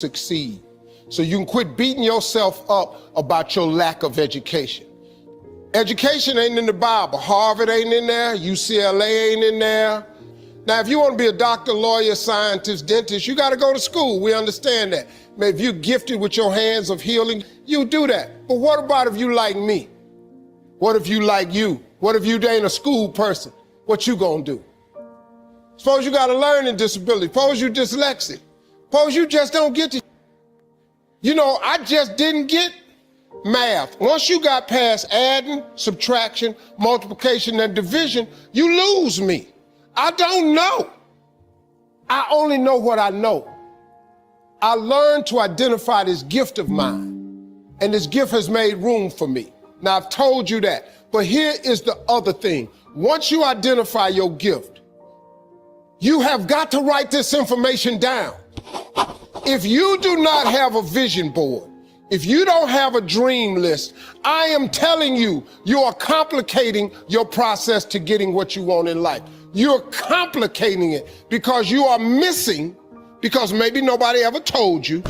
succeed. So you can quit beating yourself up about your lack of education. Education ain't in the Bible. Harvard ain't in there. UCLA ain't in there. Now, if you want to be a doctor, lawyer, scientist, dentist, you got to go to school. We understand that. If you're gifted with your hands of healing, you do that. But what about if you like me? What if you like you? What if you ain't a school person? What you gonna do? Suppose you got a learning disability. Suppose you dyslexic. Suppose you just don't get to. You know, I just didn't get math. Once you got past adding, subtraction, multiplication, and division, you lose me. I don't know. I only know what I know. I learned to identify this gift of mine, and this gift has made room for me. Now, I've told you that, but here is the other thing. Once you identify your gift, you have got to write this information down. If you do not have a vision board, if you don't have a dream list, I am telling you, you are complicating your process to getting what you want in life. You're complicating it because you are missing, because maybe nobody ever told you,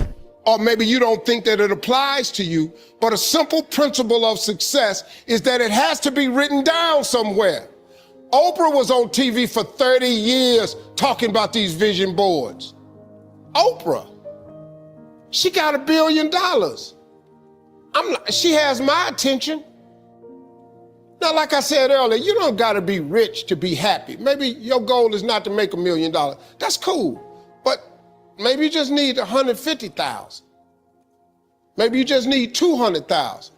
or maybe you don't think that it applies to you, but a simple principle of success is that it has to be written down somewhere. Oprah was on TV for 30 years talking about these vision boards. Oprah, she got $1 billion. She has my attention. Now, like I said earlier, you don't gotta be rich to be happy. Maybe your goal is not to make $1 million. That's cool, but maybe you just need 150,000. Maybe you just need 200,000.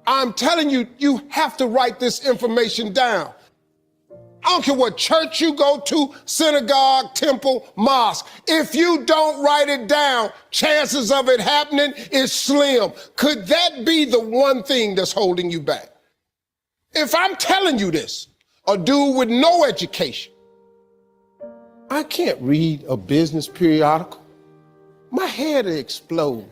I'm telling you, you have to write this information down. I don't care what church you go to, synagogue, temple, mosque. If you don't write it down, chances of it happening is slim. Could that be the one thing that's holding you back? If I'm telling you this, a dude with no education, I can't read a business periodical. My head will explode.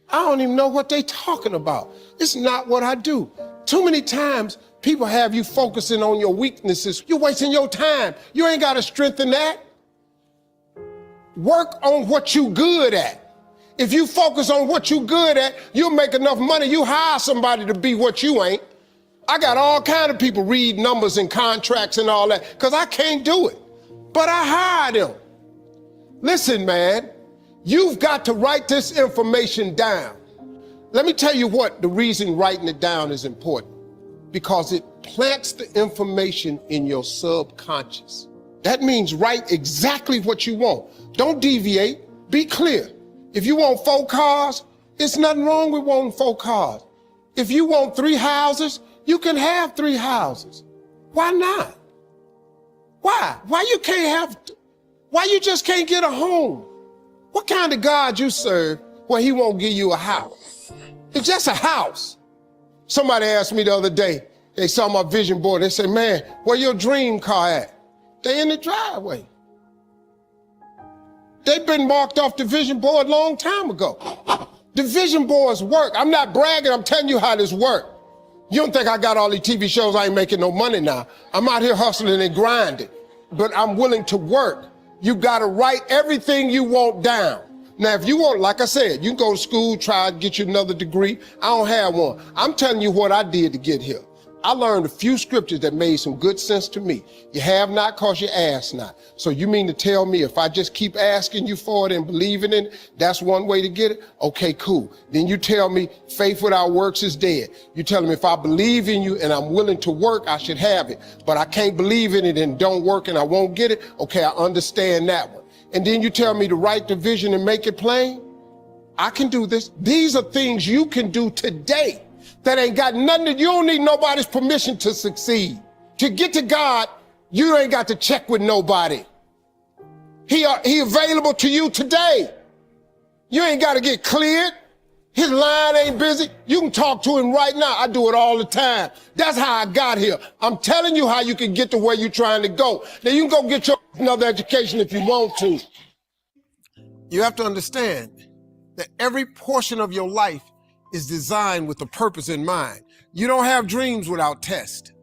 I don't even know what they talking about. It's not what I do. Too many times, people have you focusing on your weaknesses. You're wasting your time. You ain't got to strengthen that. Work on what you good at. If you focus on what you good at, you'll make enough money. You hire somebody to be what you ain't. I got all kind of people read numbers and contracts and all that because I can't do it. But I hire them. Listen, man, you've got to write this information down. Let me tell you what the reason writing it down is important. Because it plants the information in your subconscious. That means write exactly what you want. Don't deviate, be clear. If you want 4 cars, there's nothing wrong with wanting 4 cars. If you want 3 houses, you can have 3 houses. Why not? Why? Why you just can't get a home? What kind of God you serve where he won't give you a house? It's just a house. Somebody asked me the other day, they saw my vision board, they said, man, where your dream car at? They in the driveway. They've been marked off the vision board a long time ago. The vision boards work. I'm not bragging, I'm telling you how this works. You don't think I got all these TV shows, I ain't making no money now. I'm out here hustling and grinding, but I'm willing to work. You gotta write everything you want down. Now, if you want, like I said, you can go to school, try to get you another degree. I don't have one. I'm telling you what I did to get here. I learned a few scriptures that made some good sense to me. You have not because you ask not. So you mean to tell me if I just keep asking you for it and believing in it, that's one way to get it? Okay, cool. Then you tell me faith without works is dead. You tell me if I believe in you and I'm willing to work, I should have it. But I can't believe in it and don't work and I won't get it. Okay, I understand that one. And then you tell me to write the vision and make it plain. I can do this. These are things you can do today that ain't got nothing to, you don't need nobody's permission to succeed. To get to God, you ain't got to check with nobody. He available to you today. You ain't got to get cleared. His line ain't busy. You can talk to him right now. I do it all the time. That's how I got here. I'm telling you how you can get to where you're trying to go. Now you can go get your another education if you want to. You have to understand that every portion of your life is designed with a purpose in mind. You don't have dreams without tests.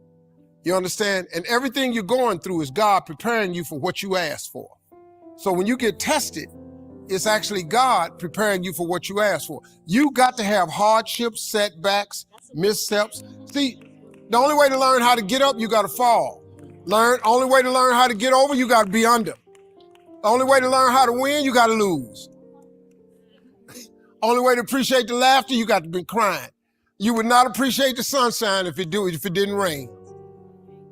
You understand? And everything you're going through is God preparing you for what you asked for. So when you get tested, It's actually God preparing you for what you asked for. You got to have hardships, setbacks, missteps. See, the only way to learn how to get up, you got to fall. Only way to learn how to get over, you got to be under. The only way to learn how to win, you got to lose. Only way to appreciate the laughter, you got to be crying. You would not appreciate the sunshine if it didn't rain.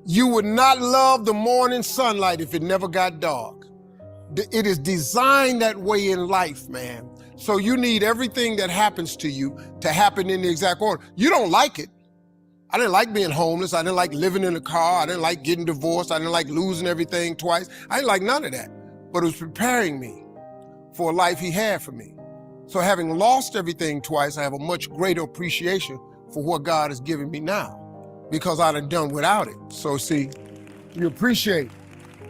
You would not love the morning sunlight if it never got dark. It is designed that way in life, man. So you need everything that happens to you to happen in the exact order. You don't like it. I didn't like being homeless. I didn't like living in a car. I didn't like getting divorced. I didn't like losing everything twice. I didn't like none of that. But it was preparing me for a life he had for me. So having lost everything twice, I have a much greater appreciation for what God has given me now because I'd have done without it. So see, you appreciate,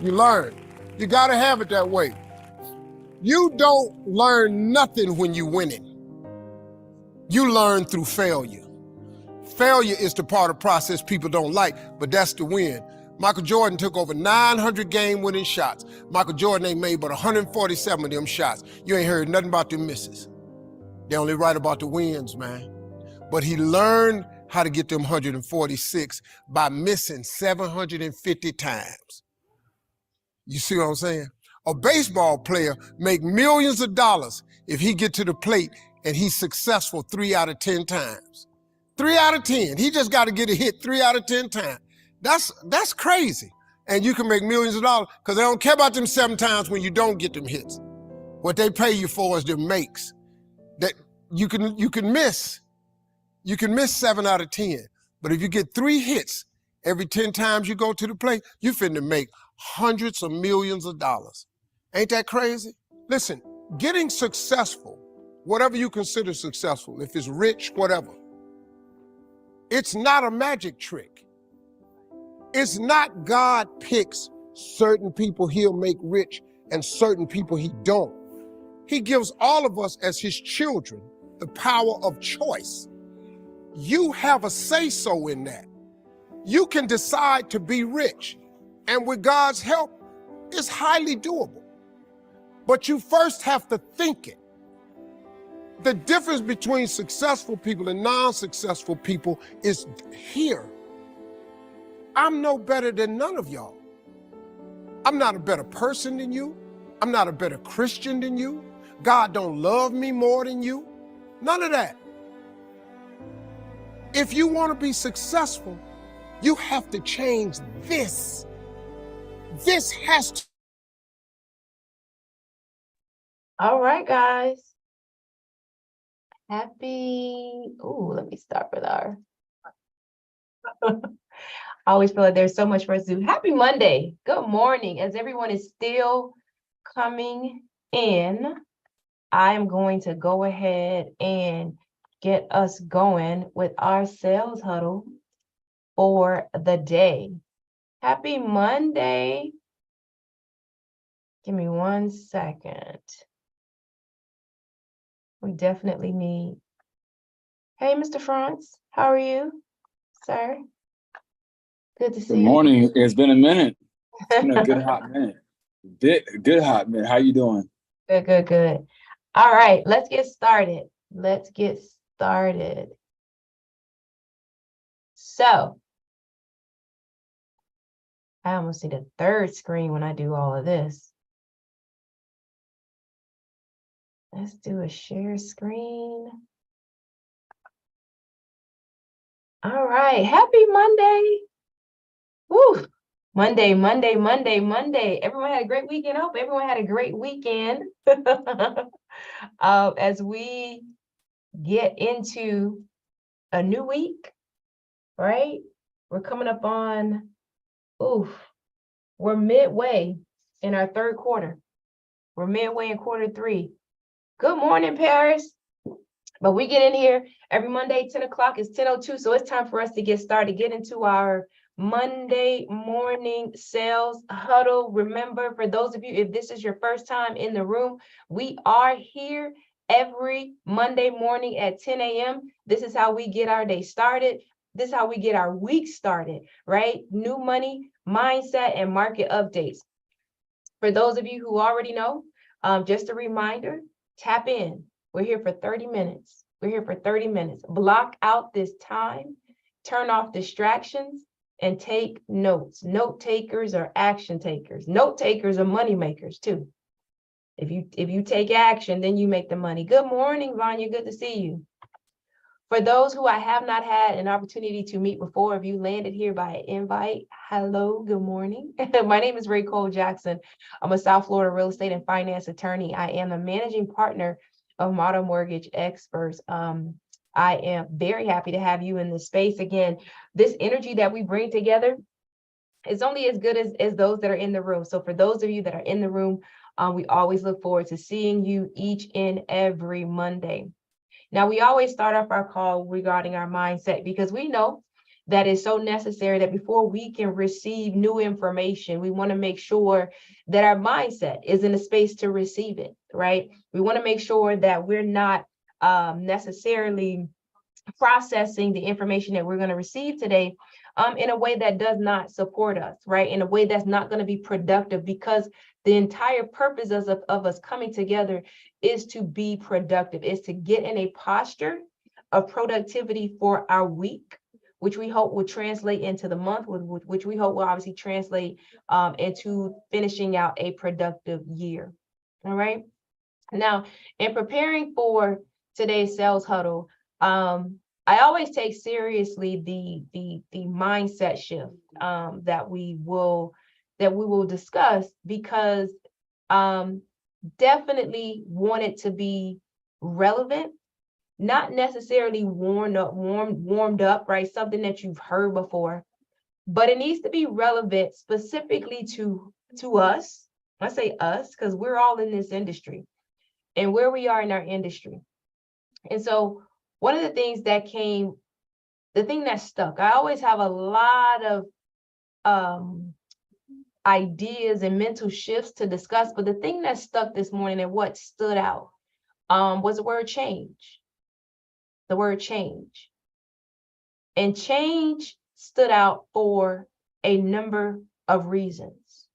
you learn. You gotta have it that way. You don't learn nothing when you're winning. You learn through failure. Failure is the part of the process people don't like, but that's the win. Michael Jordan took over 900 game-winning shots. Michael Jordan ain't made but 147 of them shots. You ain't heard nothing about them misses. They only write about the wins, man. But he learned how to get them 146 by missing 750 times. You see what I'm saying? A baseball player make millions of dollars if he get to the plate and he's successful 3 out of 10 times. 3 out of 10. He just got to get a hit 3 out of 10 times. That's crazy. And you can make millions of dollars because they don't care about them 7 times when you don't get them hits. What they pay you for is them makes. That you can miss. You can miss 7 out of 10. But if you get 3 hits every 10 times you go to the plate, you finna make hundreds of millions of dollars. Ain't that crazy? Listen, getting successful, whatever you consider successful, if it's rich, whatever, it's not a magic trick. It's not God picks certain people he'll make rich and certain people he don't. He gives all of us as his children the power of choice. You have a say-so in that. You can decide to be rich, and with God's help, it's highly doable. But you first have to think it. The difference between successful people and non-successful people is here. I'm no better than none of y'all. I'm not a better person than you. I'm not a better Christian than you. God don't love me more than you. None of that. If you want to be successful, you have to change this. This has to. All right, guys. Let me start with our. I always feel like there's so much for us to do. Happy Monday. Good morning. As everyone is still coming in, I'm going to go ahead and get us going with our sales huddle for the day. Happy Monday. Give me 1 second. We definitely need. Hey, Mr. Franz, how are you, sir? Good to see you. Good morning. It's been a minute. It's been a good hot minute. Good hot minute. How you doing? Good. All right, let's get started. So, I almost see the third screen when I do all of this. Let's do a share screen. All right, happy Monday. Woo! Monday. Everyone had a great weekend. I hope everyone had a great weekend. As we get into a new week, right? We're coming up on, we're midway in our third quarter. We're midway in quarter 3. Good morning, Paris. But we get in here every Monday, 10 o'clock. It's 10:02, so it's time for us to get started, get into our Monday morning sales huddle. Remember, for those of you, if this is your first time in the room, we are here every Monday morning at 10 a.m. This is how we get our day started. This is how we get our week started, right? New money, mindset, and market updates. For those of you who already know, Just a reminder, tap in. We're here for 30 minutes. We're here for 30 minutes. Block out this time, turn off distractions, and take notes. Note takers are action takers. Note takers are money makers too. If you take action, then you make the money. Good morning, Vanya. Good to see you. For those who I have not had an opportunity to meet before, if you landed here by invite, hello, good morning. My name is Ray Cole Jackson. I'm a South Florida real estate and finance attorney. I am the managing partner of Modern Mortgage Experts. I am very happy to have you in this space. Again, this energy that we bring together is only as good as those that are in the room. So for those of you that are in the room, we always look forward to seeing you each and every Monday. Now, we always start off our call regarding our mindset because we know that it's so necessary that before we can receive new information, we want to make sure that our mindset is in a space to receive it, right? We want to make sure that we're not necessarily processing the information that we're going to receive today in a way that does not support us, right? In a way that's not going to be productive, because the entire purpose of us coming together is to be productive, is to get in a posture of productivity for our week, which we hope will translate into the month, which we hope will obviously translate into finishing out a productive year. All right. Now, in preparing for today's sales huddle, I always take seriously the mindset shift that we will discuss, because definitely want it to be relevant, not necessarily warmed up, right? Something that you've heard before, but it needs to be relevant specifically to us. I say us because we're all in this industry and where we are in our industry. And so one of the things that the thing that stuck, I always have a lot of ideas and mental shifts to discuss, but the thing that stuck this morning and what stood out was the word change. The word change. And change stood out for a number of reasons.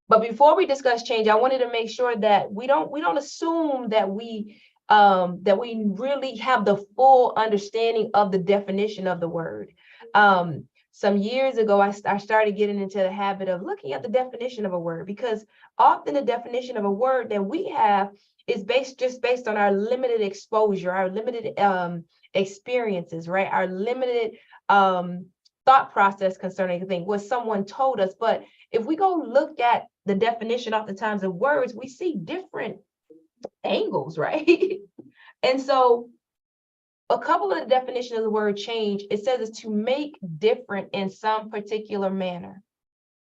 But before we discuss change, I wanted to make sure that we don't assume that we really have the full understanding of the definition of the word. Some years ago, I started getting into the habit of looking at the definition of a word, because often the definition of a word that we have is based on our limited exposure, our limited experiences, right? Our limited thought process concerning a thing, what someone told us. But if we go look at the definition oftentimes of words, we see different angles, right? And so a couple of the definitions of the word change, it says is to make different in some particular manner.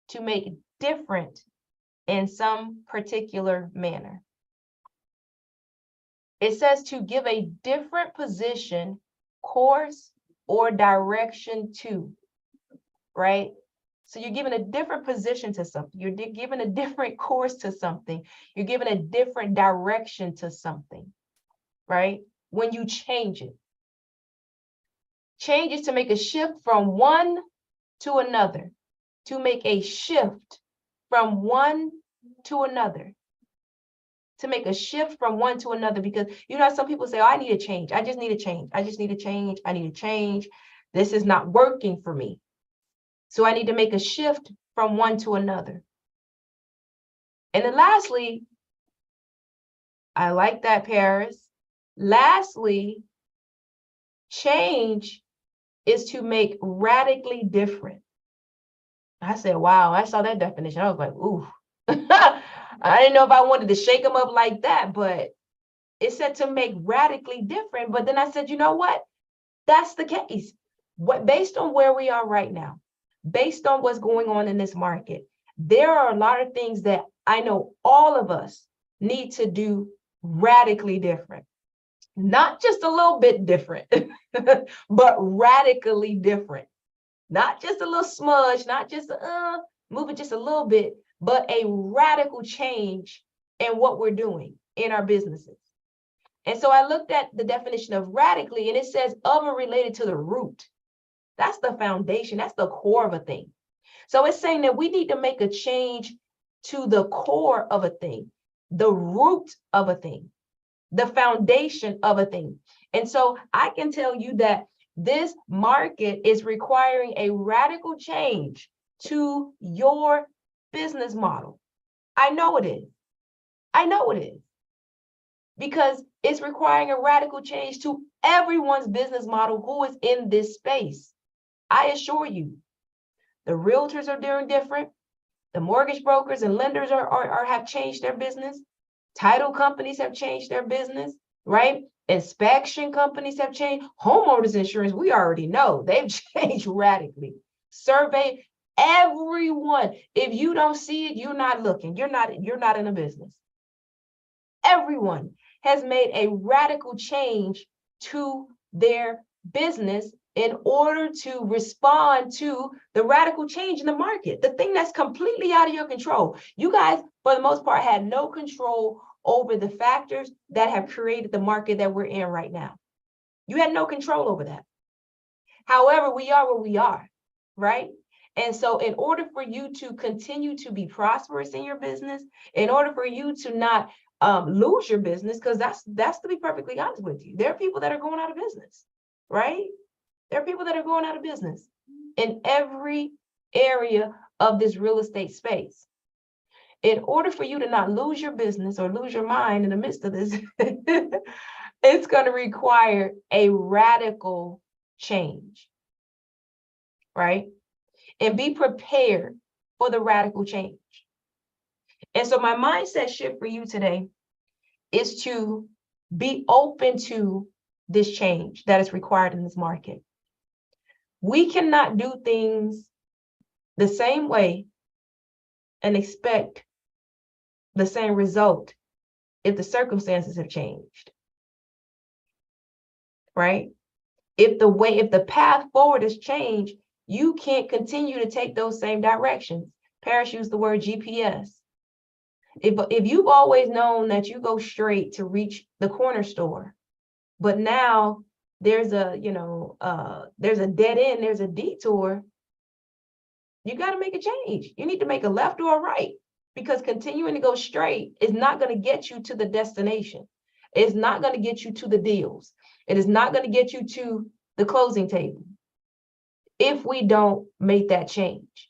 To make different in some particular manner. It says to give a different position, course, or direction to, right? So you're giving a different position to something. You're giving a different course to something. You're giving a different direction to something, right? When you change it. Change is to make a shift from one to another. To make a shift from one to another. To make a shift from one to another, because you know some people say, oh, I need a change. I just need a change. I just need a change. I need a change. This is not working for me. So I need to make a shift from one to another. And then lastly, I like that, Paris. Lastly, change is to make radically different. I said, wow, I saw that definition. I was like, ooh. I didn't know if I wanted to shake them up like that, but it said to make radically different. But then I said, you know what? That's the case. Based on where we are right now, based on what's going on in this market, there are a lot of things that I know all of us need to do radically different. Not just a little bit different, but radically different. Not just a little smudge, not just move it just a little bit, but a radical change in what we're doing in our businesses. And so I looked at the definition of radically, and it says of or related to the root. That's the foundation. That's the core of a thing. So it's saying that we need to make a change to the core of a thing. the root of a thing, the foundation of a thing. And so I can tell you that this market is requiring a radical change to your business model. I know it is. I know it is. Because it's requiring a radical change to everyone's business model who is in this space. I assure you, the realtors are doing different. The mortgage brokers and lenders have changed their business. Title companies have changed their business, right? Inspection companies have changed. Homeowners insurance, we already know they've changed radically. Survey, everyone. If you don't see it, you're not looking. You're not in a business. Everyone has made a radical change to their business in order to respond to the radical change in the market, the thing that's completely out of your control. You guys, for the most part, had no control over the factors that have created the market that we're in right now. You had no control over that. However, we are where we are, right? And so in order for you to continue to be prosperous in your business, in order for you to not lose your business, because that's to be perfectly honest with you, there are people that are going out of business, right? There are people that are going out of business in every area of this real estate space. In order for you to not lose your business or lose your mind in the midst of this, it's going to require a radical change, right? And be prepared for the radical change. And so my mindset shift for you today is to be open to this change that is required in this market. We cannot do things the same way and expect the same result if the circumstances have changed, right? If the path forward has changed, you can't continue to take those same directions. Parrish used the word GPS. If you've always known that you go straight to reach the corner store, but now there's a dead end, there's a detour, you got to make a change. You need to make a left or a right, because continuing to go straight is not going to get you to the destination. It's not going to get you to the deals. It is not going to get you to the closing table if we don't make that change.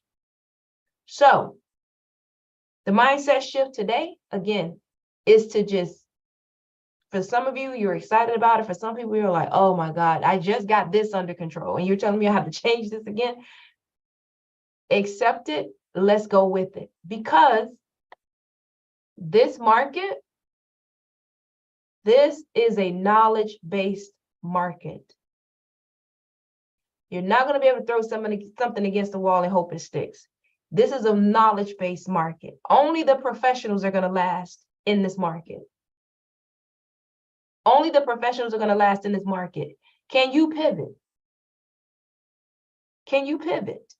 So the mindset shift today, again, is to just, for some of you, you're excited about it. For some people, you're like, oh my God, I just got this under control. And you're telling me I have to change this again? Accept it. Let's go with it. Because this market, this is a knowledge-based market. You're not going to be able to throw something against the wall and hope it sticks. This is a knowledge-based market. Only the professionals are going to last in this market. Only the professionals are going to last in this market. Can you pivot? Can you pivot?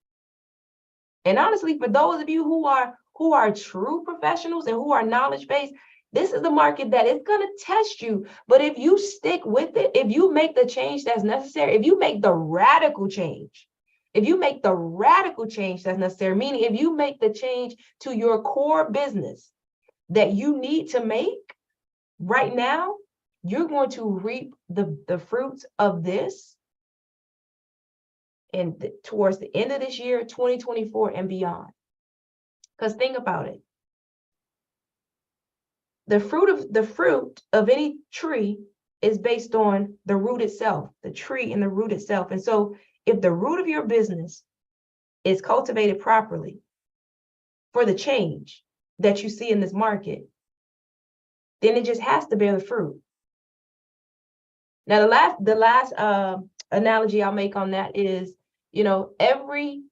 And honestly, for those of you who are true professionals and who are knowledge-based, this is the market that is going to test you. But if you stick with it, if you make the change that's necessary, if you make the radical change, that's necessary, meaning if you make the change to your core business that you need to make right now, you're going to reap the fruits of this and towards the end of this year, 2024 and beyond. Because think about it. The fruit of any tree is based on the root itself, the tree and the root itself. And so if the root of your business is cultivated properly for the change that you see in this market, then it just has to bear the fruit. Now, the last analogy I'll make on that is, every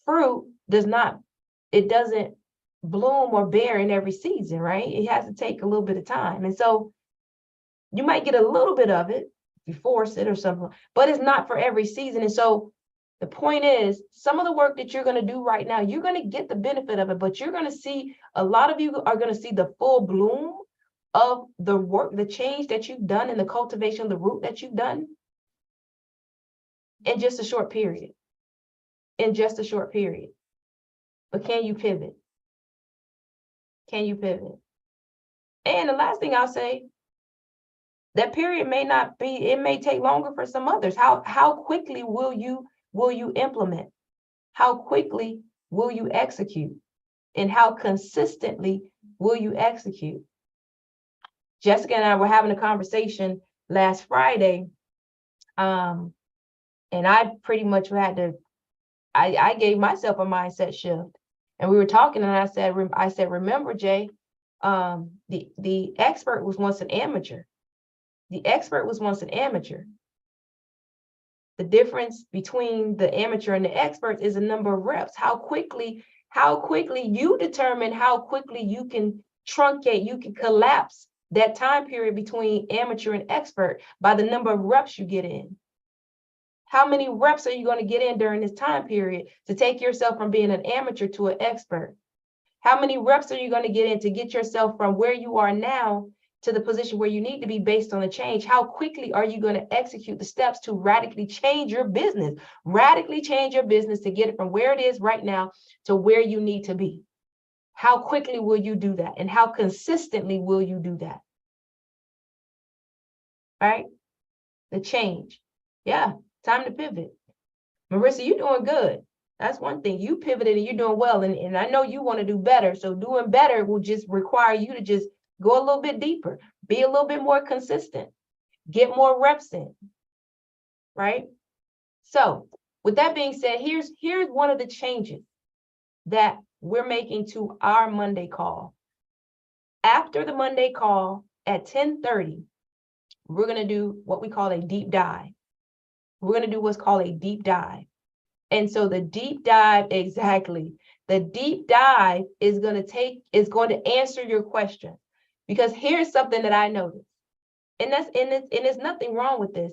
fruit doesn't bloom or bear in every season, right? It has to take a little bit of time. And so you might get a little bit of it if you force it or something, but it's not for every season. And so the point is, some of the work that you're going to do right now, you're going to get the benefit of it, but you're going to see, a lot of you are going to see the full bloom of the work, the change that you've done and the cultivation of the root that you've done in just a short period. But can you pivot? Can you pivot? And the last thing I'll say, that period may not be, it may take longer for some others. How quickly will you implement? How quickly will you execute? And how consistently will you execute? Jessica and I were having a conversation last Friday. And I pretty much had to, I gave myself a mindset shift. And we were talking and I said, remember, Jay, the expert was once an amateur. The expert was once an amateur. The difference between the amateur and the expert is a number of reps. How quickly you determine how quickly you can truncate, you can collapse that time period between amateur and expert by the number of reps you get in. How many reps are you going to get in during this time period to take yourself from being an amateur to an expert? How many reps are you going to get in to get yourself from where you are now to the position where you need to be based on the change? How quickly are you going to execute the steps to radically change your business? Radically change your business to get it from where it is right now to where you need to be. How quickly will you do that? And how consistently will you do that? All right? The change. Yeah, time to pivot. Marissa, you're doing good. That's one thing. You pivoted and you're doing well. And I know you want to do better. So doing better will just require you to just go a little bit deeper, be a little bit more consistent, get more reps in, right? So with that being said, here's one of the changes that we're making to our Monday call. After the Monday call at 10:30, we're going to do what we call a deep dive. We're going to do what's called a deep dive. And so the deep dive, exactly, the deep dive is going to answer your question. Because here's something that I noticed, and there's nothing wrong with this.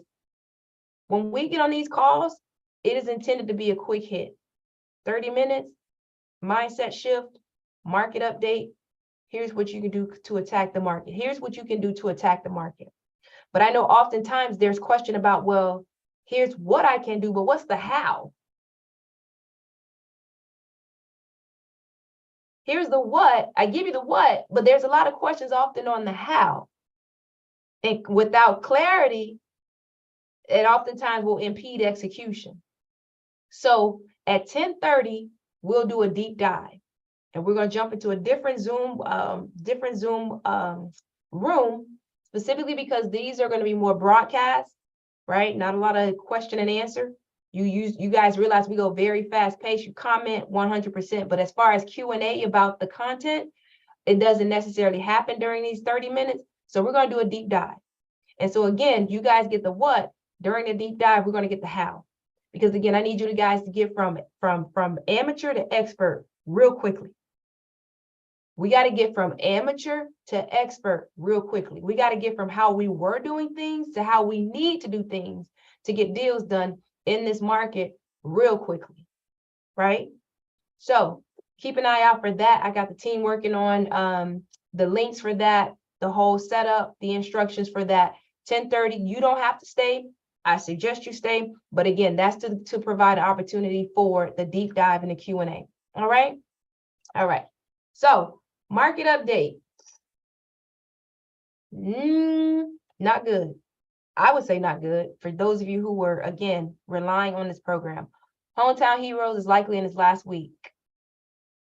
When we get on these calls, it is intended to be a quick hit. 30 minutes, mindset shift, market update. Here's what you can do to attack the market. Here's what you can do to attack the market. But I know oftentimes there's question about, well, here's what I can do, but what's the how? Here's the what. I give you the what, but there's a lot of questions often on the how. And without clarity, it oftentimes will impede execution. So at 10:30, we'll do a deep dive. And we're going to jump into a different Zoom room, specifically because these are going to be more broadcast, right? Not a lot of question and answer. You guys realize we go very fast paced. You comment 100%, but as far as Q&A about the content, it doesn't necessarily happen during these 30 minutes. So we're going to do a deep dive. And so again, you guys get the what. During the deep dive, we're going to get the how. Because again, I need you guys to get from amateur to expert real quickly. We got to get from amateur to expert real quickly. We got to get from how we were doing things to how we need to do things to get deals done in this market real quickly, right? So keep an eye out for that. I got the team working on the links for that, the whole setup, the instructions for that. 10:30, you don't have to stay. I suggest you stay. But again, that's to provide an opportunity for the deep dive and the Q&A. All right? All right. So market update. Not good. I would say not good for those of you who were, again, relying on this program. Hometown Heroes is likely in its last week.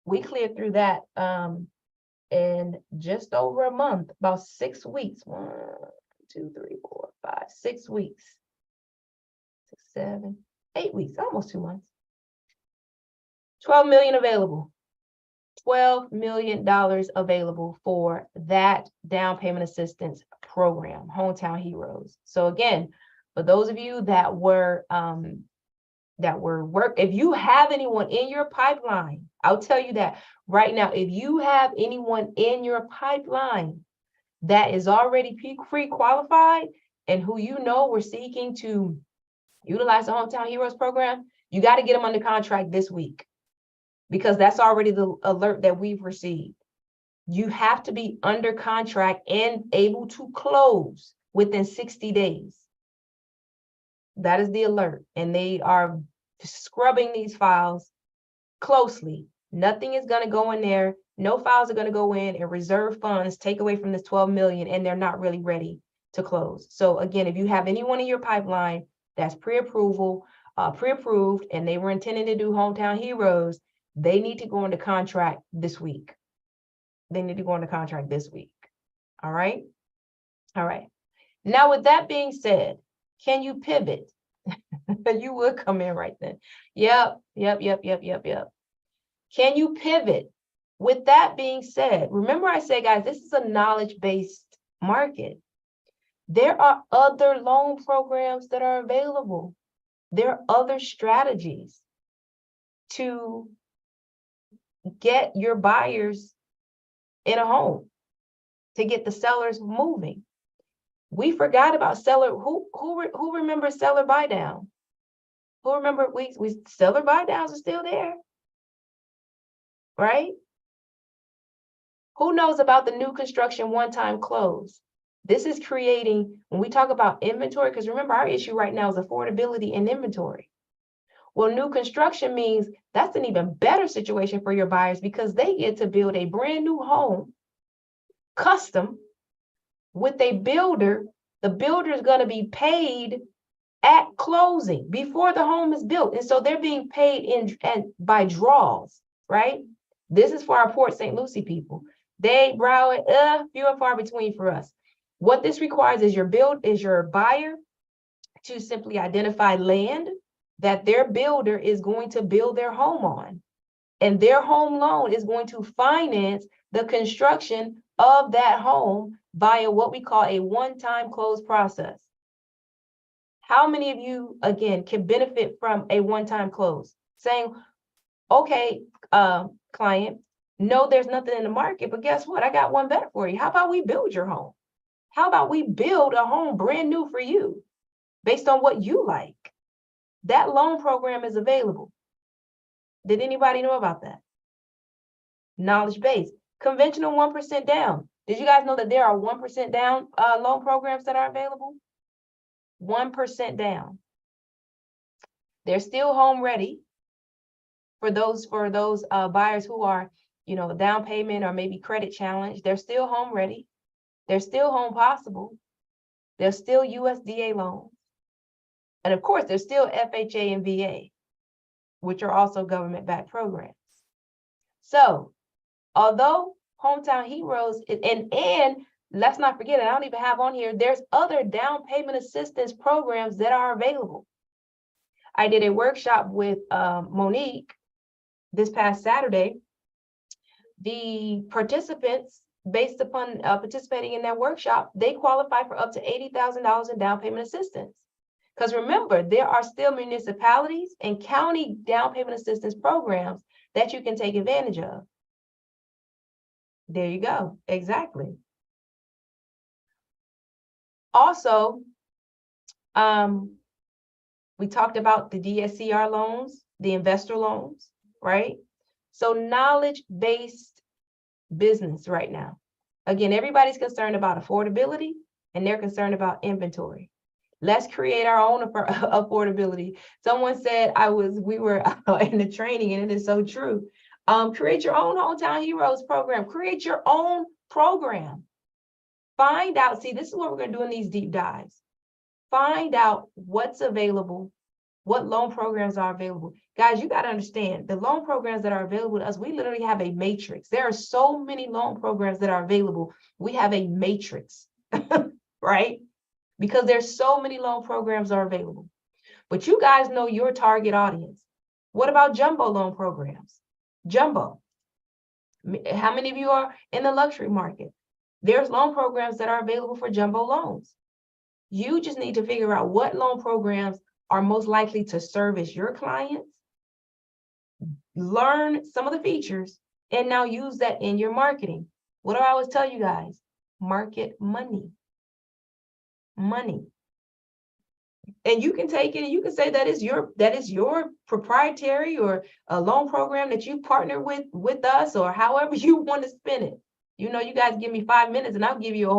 We cleared through that in just over a month, about 6 weeks. 1, 2, 3, 4, 5, 6 weeks. 6, 7, 8 weeks, almost 2 months. 12 million available. $12 million available for that down payment assistance program, Hometown Heroes. So again, for those of you that were if you have anyone in your pipeline, I'll tell you that right now, if you have anyone in your pipeline that is already pre-qualified and who you know we're seeking to utilize the Hometown Heroes program, you got to get them under contract this week, because that's already the alert that we've received. You have to be under contract and able to close within 60 days. That is the alert. And they are scrubbing these files closely. Nothing is going to go in there No files are going to go in and reserve funds, take away from this 12 million, and they're not really ready to close. So again, if you have anyone in your pipeline that's pre-approved, and they were intending to do Hometown Heroes, they need to go into contract this week. They need to go into contract this week. All right. All right. Now, with that being said, can you pivot? You would come in right then. Yep. Can you pivot? With that being said, remember I said, guys, this is a knowledge-based market. There are other loan programs that are available. There are other strategies to get your buyers in a home, to get the sellers moving. We forgot about seller. Who remembers seller buy down? Who remember we seller buy downs are still there, right? Who knows about the new construction one-time close? This is creating, when we talk about inventory, because remember our issue right now is affordability and inventory. Well, new construction means that's an even better situation for your buyers because they get to build a brand new home, custom, with a builder. The builder is going to be paid at closing before the home is built. And so they're being paid by draws, right? This is for our Port St. Lucie people. They Broward, few and far between for us. What this requires is your buyer to simply identify land that their builder is going to build their home on. And their home loan is going to finance the construction of that home via what we call a one-time close process. How many of you, again, can benefit from a one-time close? Saying, okay, client, no, there's nothing in the market, but guess what? I got one better for you. How about we build your home? How about we build a home brand new for you based on what you like? That loan program is available. Did anybody know about that? Knowledge base. Conventional 1% down. Did you guys know that there are 1% down loan programs that are available? 1% down. They're still home ready for those buyers who are, down payment or maybe credit challenged. They're still home ready. They're still home possible. There's still USDA loans. And of course, there's still FHA and VA, which are also government-backed programs. So, although Hometown Heroes, and let's not forget, and I don't even have on here, there's other down payment assistance programs that are available. I did a workshop with Monique this past Saturday. The participants, based upon participating in that workshop, they qualify for up to $80,000 in down payment assistance. Because remember, there are still municipalities and county down payment assistance programs that you can take advantage of. There you go. Exactly. Also, we talked about the DSCR loans, the investor loans, right? So knowledge-based business right now. Again, everybody's concerned about affordability and they're concerned about inventory. Let's create our own affordability. Someone said we were in the training, and it is so true. Create your own Hometown Heroes program. Create your own program. Find out, see, this is what we're going to do in these deep dives. Find out what's available, what loan programs are available. Guys, you got to understand, the loan programs that are available to us, we literally have a matrix. There are so many loan programs that are available. We have a matrix, right? Because there's so many loan programs are available. But you guys know your target audience. What about jumbo loan programs? Jumbo. How many of you are in the luxury market? There's loan programs that are available for jumbo loans. You just need to figure out what loan programs are most likely to service your clients, learn some of the features, and now use that in your marketing. What do I always tell you guys? Market money. Money. And you can take it and you can say that is your proprietary or a loan program that you partner with us, or however you want to spin it. You guys give me 5 minutes and I'll give you a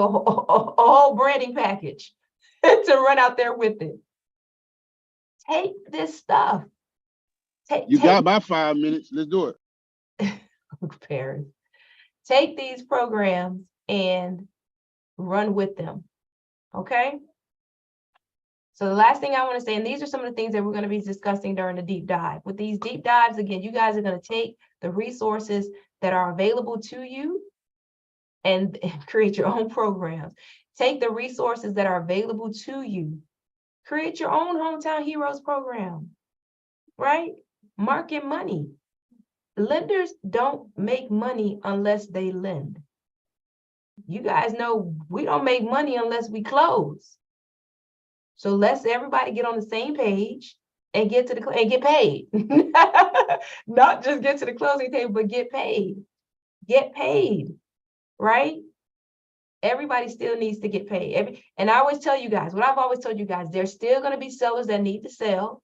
whole branding package to run out there with it. Take this stuff. You got about 5 minutes. Let's do it. Paris. Take these programs and run with them. Okay. So the last thing I want to say, and these are some of the things that we're going to be discussing during the deep dive. With these deep dives, again, you guys are going to take the resources that are available to you and create your own programs. Take the resources that are available to you. Create your own Hometown Heroes program, right? Market money. Lenders don't make money unless they lend. You guys know we don't make money unless we close. So let's everybody get on the same page and get to the and get paid. Not just get to the closing table, but get paid. Get paid, right? Everybody still needs to get paid. And I always tell you guys, what I've always told you guys, there's still going to be sellers that need to sell,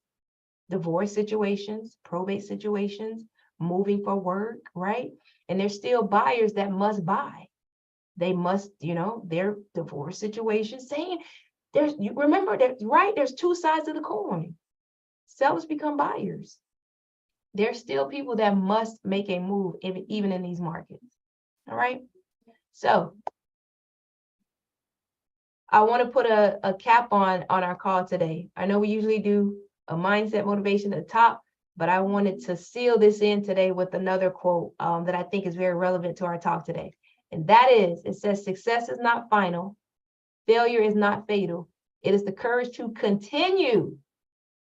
divorce situations, probate situations, moving for work, right? And there's still buyers that must buy. They must, their divorce situation, saying you remember that, right? There's two sides of the coin. Sellers become buyers. There's still people that must make a move, even in these markets. All right. So I want to put a cap on our call today. I know we usually do a mindset motivation at the top, but I wanted to seal this in today with another quote that I think is very relevant to our talk today. And that is, it says, success is not final. Failure is not fatal. It is the courage to continue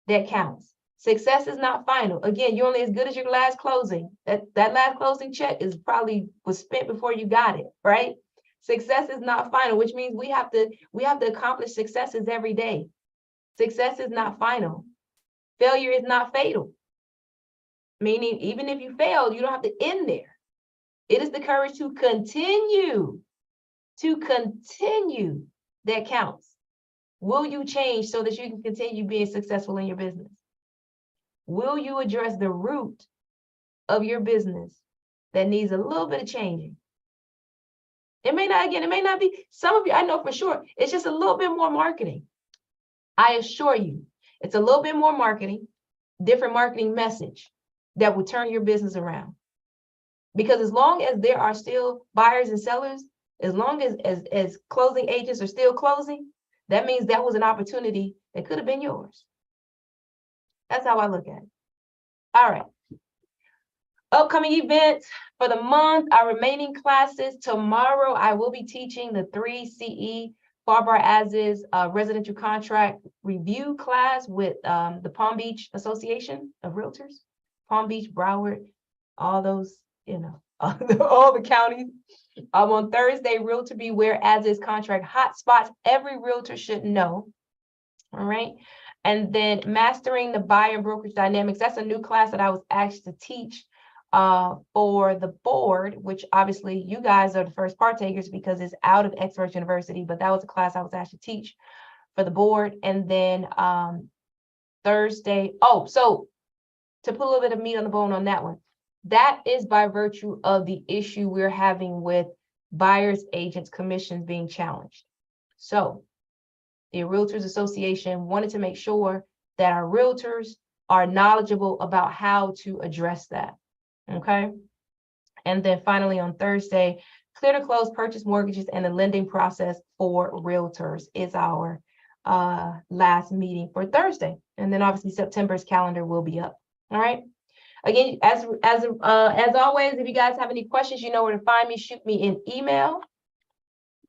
that counts. Success is not final. Again, you're only as good as your last closing. That last closing check was spent before you got it, right? Success is not final, which means we have to accomplish successes every day. Success is not final. Failure is not fatal. Meaning, even if you fail, you don't have to end there. It is the courage to continue that counts. Will you change so that you can continue being successful in your business? Will you address the root of your business that needs a little bit of changing? It may not be, some of you, I know for sure, it's just a little bit more marketing. I assure you, it's a little bit more marketing, different marketing message that will turn your business around. Because as long as there are still buyers and sellers, as long as closing agents are still closing, that means that was an opportunity that could have been yours. That's how I look at it. All right. Upcoming events for the month, our remaining classes. Tomorrow, I will be teaching the 3 CE Farbar As-Is residential contract review class with the Palm Beach Association of Realtors, Palm Beach, Broward, all those, all the counties. On Thursday, Realtor Beware As-Is contract hotspots every realtor should know. All right. And then mastering the buyer and brokerage dynamics. That's a new class that I was asked to teach for the board, which obviously you guys are the first partakers because it's out of Xperts University, but that was a class I was asked to teach for the board. And then Thursday, so to put a little bit of meat on the bone on that one, that is by virtue of the issue we're having with buyers, agents, commissions being challenged. So the Realtors Association wanted to make sure that our realtors are knowledgeable about how to address that. Okay. And then finally on Thursday, clear to close purchase mortgages and the lending process for realtors is our last meeting for Thursday. And then obviously September's calendar will be up. All right. Again, as always, if you guys have any questions, you know where to find me. Shoot me an email.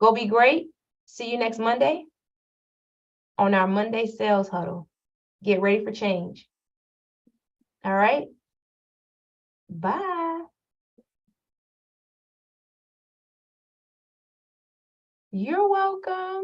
Go be great. See you next Monday on our Monday sales huddle. Get ready for change. All right. Bye. You're welcome.